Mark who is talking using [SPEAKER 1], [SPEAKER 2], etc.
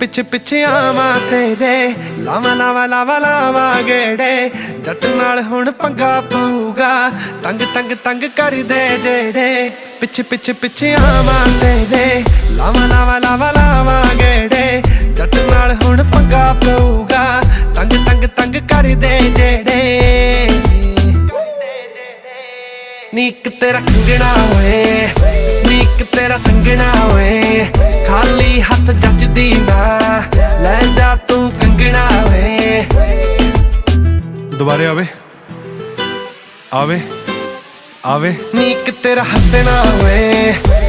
[SPEAKER 1] पिछे पिछे आवा तेरे लावा लावा लावा लावा गेड़े जट नाल हुण पंगा पऊगा तंग तंग तंग कर दे जेड़े पिछे पिछे पिछे आवा तेरे लावा लावा लावा लावा गेड़े जट नाल हुण पंगा पऊगा तंग तंग तंग कर दे जेड़े नीक तेरा कंगना होए नीक तेरा संगना होए खाली हथ जचदी ना ले जा तू कंगना होए
[SPEAKER 2] दोबारे आवे आवे आवे
[SPEAKER 1] नीक तेरा हसना होए